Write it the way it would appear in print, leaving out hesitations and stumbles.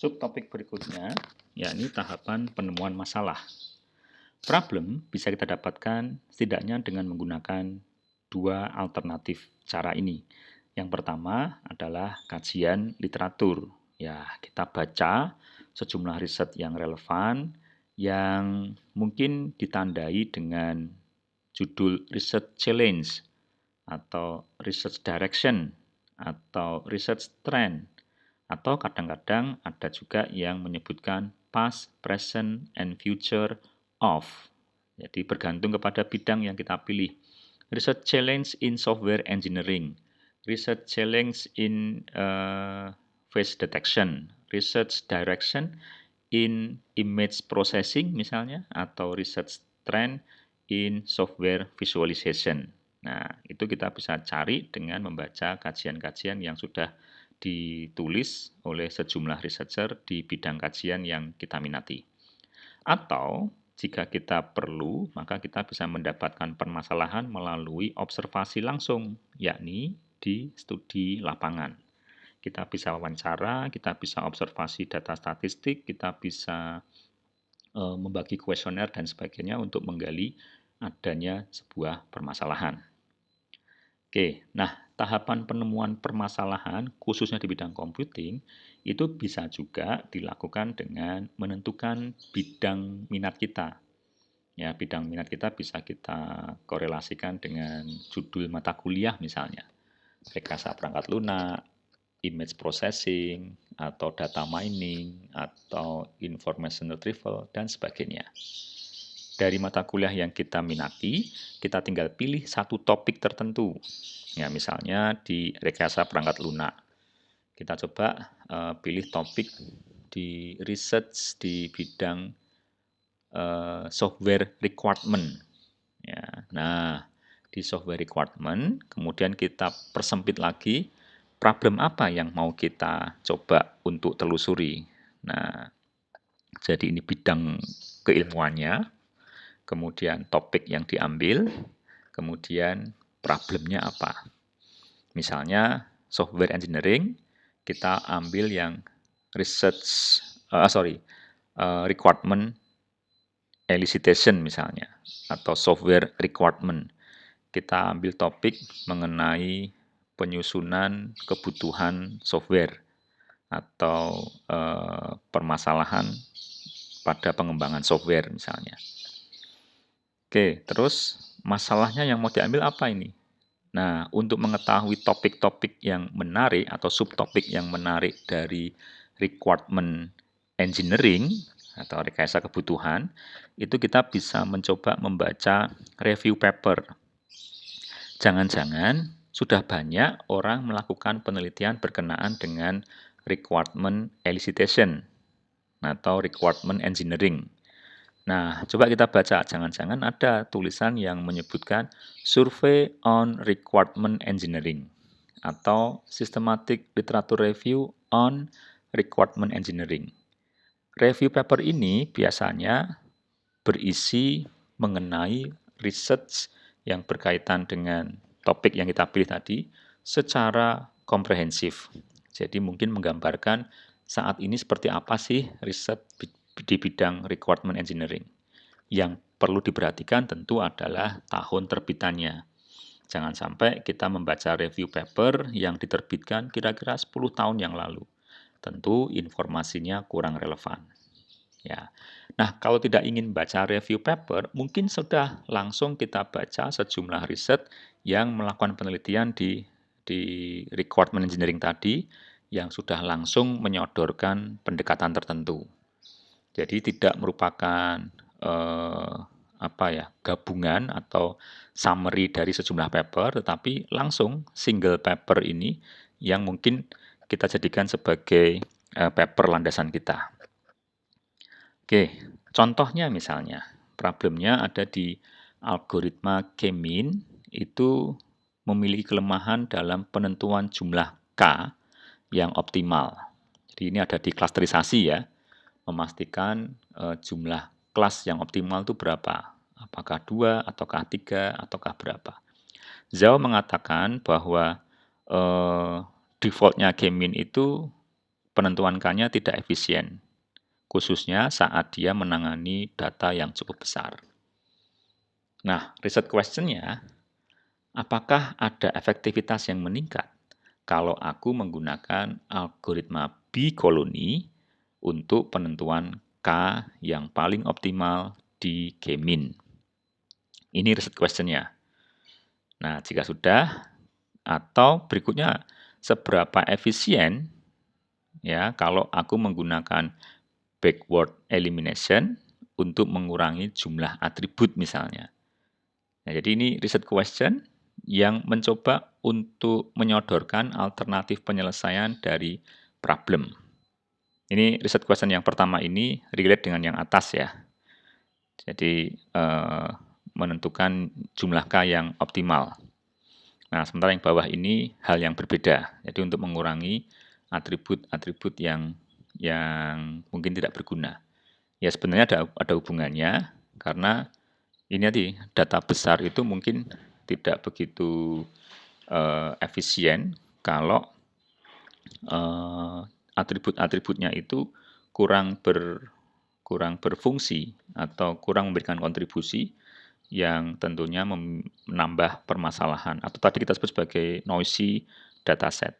Subtopik berikutnya, yakni tahapan penemuan masalah. Problem bisa kita dapatkan setidaknya dengan menggunakan dua alternatif cara ini. Yang pertama adalah kajian literatur. Ya, kita baca sejumlah riset yang relevan yang mungkin ditandai dengan judul research challenge atau research direction atau research trend, atau kadang-kadang ada juga yang menyebutkan past, present, and future of. Jadi bergantung kepada bidang yang kita pilih. Research challenge in software engineering, research challenge in face detection, research direction in image processing misalnya, atau research trend in software visualization. Nah, itu kita bisa cari dengan membaca kajian-kajian yang sudah ditulis oleh sejumlah researcher di bidang kajian yang kita minati. Atau jika kita perlu, maka kita bisa mendapatkan permasalahan melalui observasi langsung, yakni di studi lapangan. Kita bisa wawancara, kita bisa observasi data statistik, kita bisa membagi kuesioner dan sebagainya untuk menggali adanya sebuah permasalahan. Oke, nah tahapan penemuan permasalahan khususnya di bidang computing itu bisa juga dilakukan dengan menentukan bidang minat kita. Ya, bidang minat kita bisa kita korelasikan dengan judul mata kuliah misalnya. Rekayasa perangkat lunak, image processing, atau data mining, atau information retrieval, dan sebagainya. Dari mata kuliah yang kita minati, kita tinggal pilih satu topik tertentu. Ya, misalnya di rekayasa perangkat lunak. Kita coba pilih topik di research di bidang software requirement. Ya, nah, di software requirement, kemudian kita persempit lagi problem apa yang mau kita coba untuk telusuri. Nah, jadi ini bidang keilmuannya, kemudian topik yang diambil, kemudian problemnya apa. Misalnya software engineering, kita ambil yang research, requirement elicitation misalnya, atau software requirement. Kita ambil topik mengenai penyusunan kebutuhan software atau permasalahan pada pengembangan software misalnya. Oke, terus masalahnya yang mau diambil apa ini? Nah, untuk mengetahui topik-topik yang menarik atau subtopik yang menarik dari requirement engineering atau rekayasa kebutuhan, itu kita bisa mencoba membaca review paper. Jangan-jangan sudah banyak orang melakukan penelitian berkenaan dengan requirement elicitation atau requirement engineering. Nah, coba kita baca. Jangan-jangan ada tulisan yang menyebutkan Survey on Requirement Engineering atau Systematic Literature Review on Requirement Engineering. Review paper ini biasanya berisi mengenai research yang berkaitan dengan topik yang kita pilih tadi secara komprehensif. Jadi mungkin menggambarkan saat ini seperti apa sih riset di bidang requirement engineering. Yang perlu diperhatikan tentu adalah tahun terbitannya. Jangan sampai kita membaca review paper yang diterbitkan kira-kira 10 tahun yang lalu. Tentu informasinya kurang relevan. Ya. Nah, kalau tidak ingin baca review paper, mungkin sudah langsung kita baca sejumlah riset yang melakukan penelitian di requirement engineering tadi yang sudah langsung menyodorkan pendekatan tertentu. Jadi tidak merupakan gabungan atau summary dari sejumlah paper, tetapi langsung single paper ini yang mungkin kita jadikan sebagai paper landasan kita. Oke, contohnya misalnya, problemnya ada di algoritma K-mean, itu memiliki kelemahan dalam penentuan jumlah K yang optimal. Jadi ini ada di klasterisasi ya, memastikan jumlah kelas yang optimal itu berapa. Apakah 2, ataukah 3, ataukah berapa. Zhao mengatakan bahwa defaultnya K-mean itu penentuan K-nya tidak efisien, khususnya saat dia menangani data yang cukup besar. Nah, riset question-nya, apakah ada efektivitas yang meningkat kalau aku menggunakan algoritma B-koloni untuk penentuan K yang paling optimal di K-min? Ini riset question-nya. Nah, jika sudah, atau berikutnya, seberapa efisien ya kalau aku menggunakan backward elimination untuk mengurangi jumlah atribut misalnya. Nah, jadi ini riset question yang mencoba untuk menyodorkan alternatif penyelesaian dari problem. Ini riset question yang pertama ini relate dengan yang atas ya. Jadi menentukan jumlah K yang optimal. Nah, sementara yang bawah ini hal yang berbeda. Jadi untuk mengurangi atribut-atribut yang mungkin tidak berguna. Ya sebenarnya ada hubungannya karena ini tadi data besar itu mungkin tidak begitu efisien kalau atribut-atributnya itu kurang berfungsi atau kurang memberikan kontribusi yang tentunya menambah permasalahan atau tadi kita sebut sebagai noisy dataset.